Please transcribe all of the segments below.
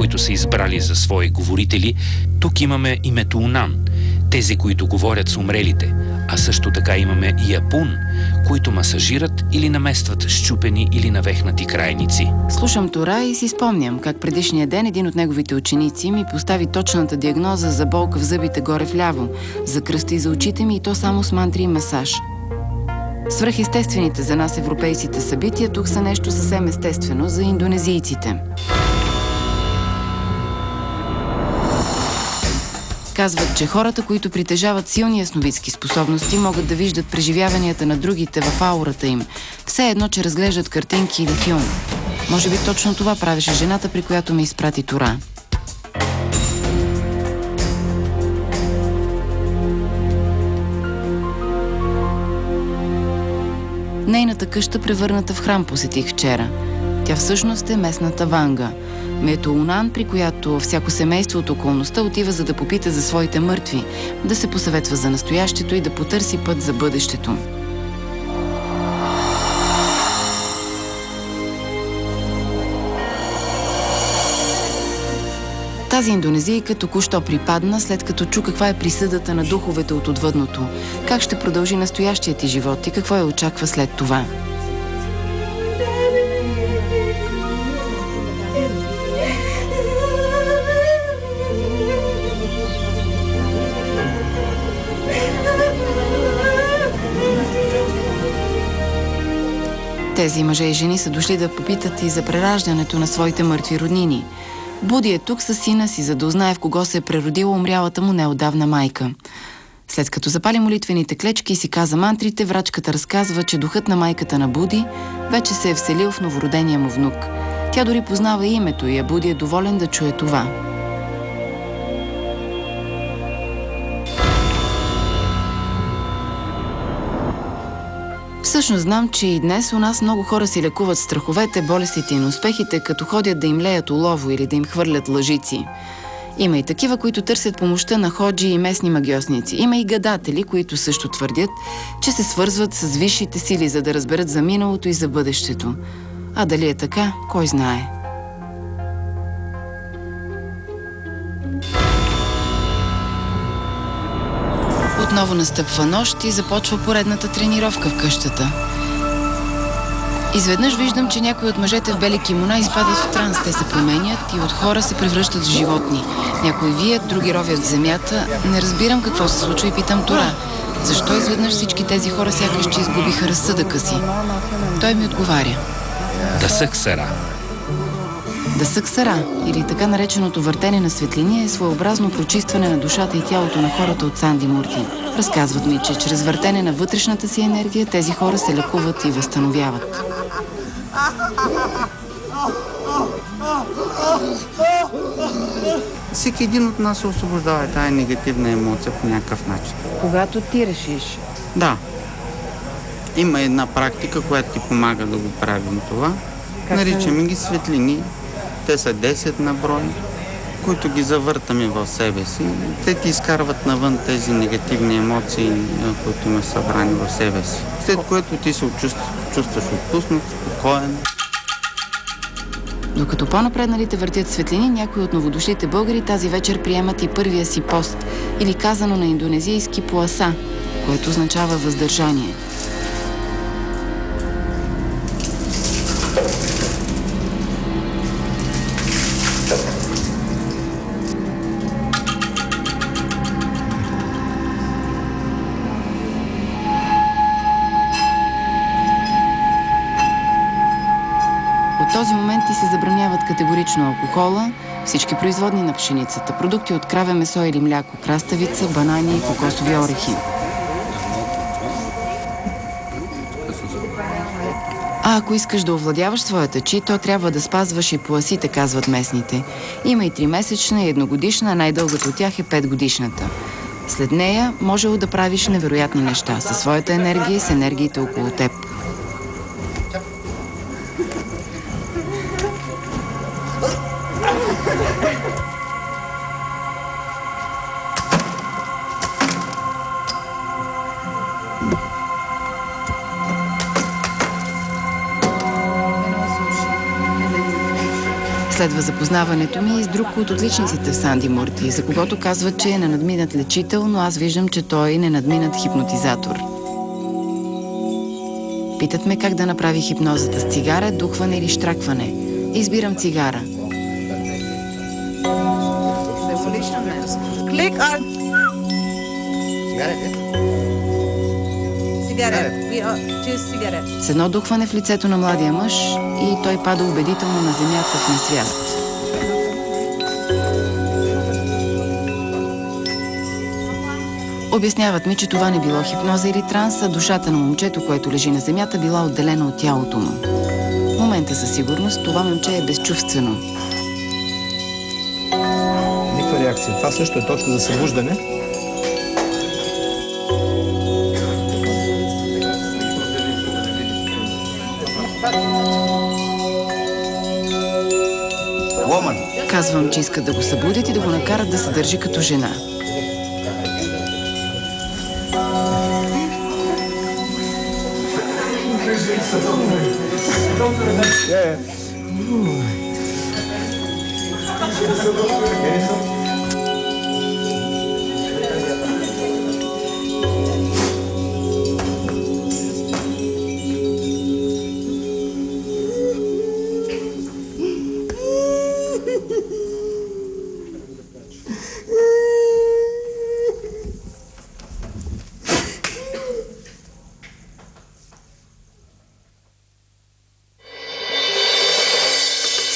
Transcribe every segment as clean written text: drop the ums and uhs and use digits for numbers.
които са избрали за свои говорители, тук имаме името Унан, тези, които говорят с умрелите, а също така имаме и Апун, които масажират или наместват счупени или навехнати крайници. Слушам Тора и си спомням как предишния ден един от неговите ученици ми постави точната диагноза за болка в зъбите горе вляво, за кръста и за очите ми, и то само с мантри и масаж. Свръхестествените за нас европейците събития тук са нещо съвсем естествено за индонезийците. Казват, че хората, които притежават силни ясновидски способности, могат да виждат преживяванията на другите в аурата им, все едно, че разглеждат картинки или филм. Може би точно това правеше жената, при която ме изпрати Тора. Нейната къща, превърната в храм, посетих вчера. Тя всъщност е местната ванга. Мето Унан, при която всяко семейство от околността отива, за да попита за своите мъртви, да се посъветва за настоящето и да потърси път за бъдещето. Тази индонезийка току-що припадна, след като чу каква е присъдата на духовете от отвъдното, как ще продължи настоящият ти живот и какво я очаква след това. Тези мъже и жени са дошли да попитат и за прераждането на своите мъртви роднини. Буди е тук със сина си, за да узнае в кого се е преродила умрялата му неотдавна майка. След като запали молитвените клечки и си каза мантрите, врачката разказва, че духът на майката на Буди вече се е вселил в новородения му внук. Тя дори познава името и Буди е доволен да чуе това. Всъщност знам, че и днес у нас много хора си лекуват страховете, болестите и неуспехите, като ходят да им леят олово или да им хвърлят лъжици. Има и такива, които търсят помощта на ходжи и местни магьосници. Има и гадатели, които също твърдят, че се свързват с висшите сили, за да разберат за миналото и за бъдещето. А дали е така, кой знае. Отново настъпва нощ и започва поредната тренировка в къщата. Изведнъж виждам, че някои от мъжете в бели кимона изпадат в транс. Те се променят и от хора се превръщат в животни. Някои вият, други ровят в земята. Не разбирам какво се случва и питам Тора. Защо изведнъж всички тези хора сякаш че изгубиха разсъдъка си? Той ми отговаря. Дасъксара. Дасъксара, или така нареченото въртене на светлини, е своеобразно прочистване на душата и тялото на хората от Санди Мурти. Разказват ми, че чрез въртене на вътрешната си енергия тези хора се лекуват и възстановяват. Всеки един от нас се освобождава тази негативна емоция по някакъв начин. Когато ти решиш? Да. Има една практика, която ти помага да го правим това. Наричаме ги светлини. Те са 10 на брой, които ги завъртаме в себе си. Те ти изкарват навън тези негативни емоции, които имаш събрани в себе си. След което ти се чувстваш отпуснат, спокоен. Докато по-напредналите въртят светлини, някои от новодошлите българи тази вечер приемат и първия си пост, или казано на индонезийски пуаса, което означава въздържание. От този момент ти се забраняват категорично алкохола, всички производни на пшеницата, продукти от краве месо или мляко, краставица, банани и кокосови орехи. А ако искаш да овладяваш своята чи, то трябва да спазваш и пуасите, казват местните. Има и 3-месечна и 1-годишна, а най-дългата от тях е 5-годишната. След нея можело да правиш невероятни неща със своята енергия и с енергиите около теб. Последва запознаването ми и с друг от отличниците в Санди Мурти, за когото казват, че е ненадминат лечител, но аз виждам, че той е ненадминат хипнотизатор. Питат ме как да направи хипнозата с цигара, духване или штракване. Избирам цигара. Click on cigarette. We choose cigarette. С едно духване в лицето на младия мъж и той пада убедително на земята в несвяст. Обясняват ми, че това не било хипноза или транс, а душата на момчето, което лежи на земята, била отделена от тялото му. В момента със сигурност това момче е безчувствено. Никаква реакция. Това също е точка за събуждане. Казвам, че искат да го събудят и да го накарат да се държи като жена.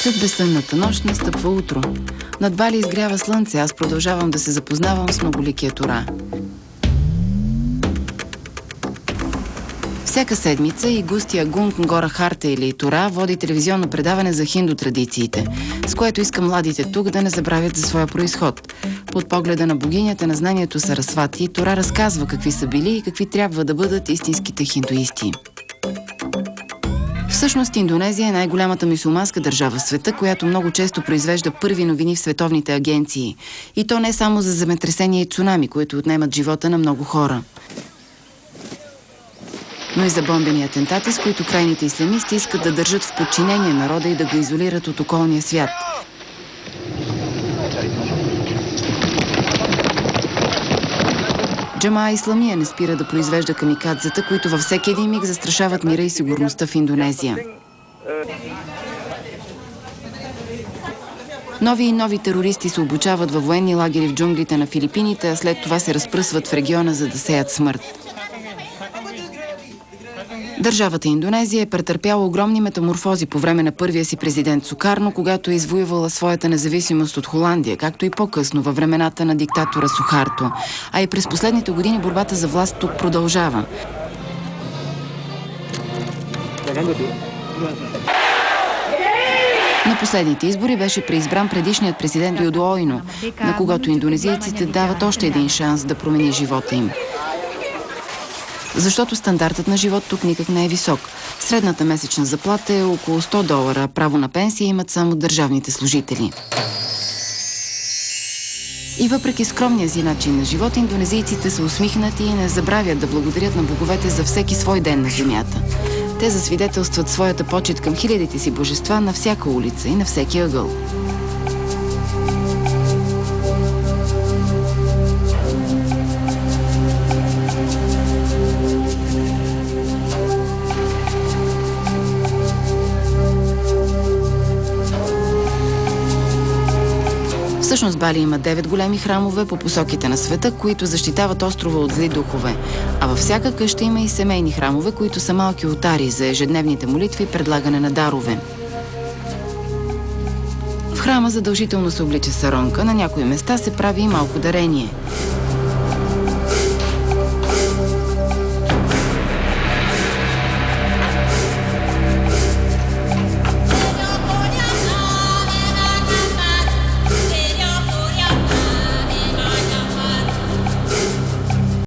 След безсънната нощ настъпва утро. Над Бали изгрява слънце, аз продължавам да се запознавам с многоликия Тора. Всяка седмица и густия Гунг Нгора Харта или Тора води телевизионно предаване за хинду традициите, с което иска младите тук да не забравят за своя произход. Под погледа на богинята на знанието Сарасвати, Тора разказва какви са били и какви трябва да бъдат истинските хиндуисти. Всъщност Индонезия е най-голямата мюсюлманска държава в света, която много често произвежда първи новини в световните агенции. И то не само за земетресения и цунами, които отнемат живота на много хора, но и за бомбени атентати, с които крайните ислямисти искат да държат в подчинение народа и да го изолират от околния свят. Джамаа Исламия не спира да произвежда камикадзета, които във всеки един миг застрашават мира и сигурността в Индонезия. Нови и нови терористи се обучават във военни лагери в джунглите на Филипините, а след това се разпръсват в региона, за да сеят смърт. Държавата Индонезия е претърпяла огромни метаморфози по време на първия си президент Сукарно, когато е извоювала своята независимост от Холандия, както и по-късно във времената на диктатора Сухарто. А и през последните години борбата за власт тук продължава. На последните избори беше преизбран предишният президент Юдоойно, на когото индонезийците дават още един шанс да промени живота им. Защото стандартът на живот тук никак не е висок. Средната месечна заплата е около $100, право на пенсия имат само държавните служители. И въпреки скромния си начин на живот, индонезийците са усмихнати и не забравят да благодарят на боговете за всеки свой ден на земята. Те засвидетелстват своята почит към хилядите си божества на всяка улица и на всеки ъгъл. Всъщност Бали има 9 големи храмове по посоките на света, които защитават острова от зли духове. А във всяка къща има и семейни храмове, които са малки олтари за ежедневните молитви и предлагане на дарове. В храма задължително се облича саронка, на някои места се прави и малко дарение.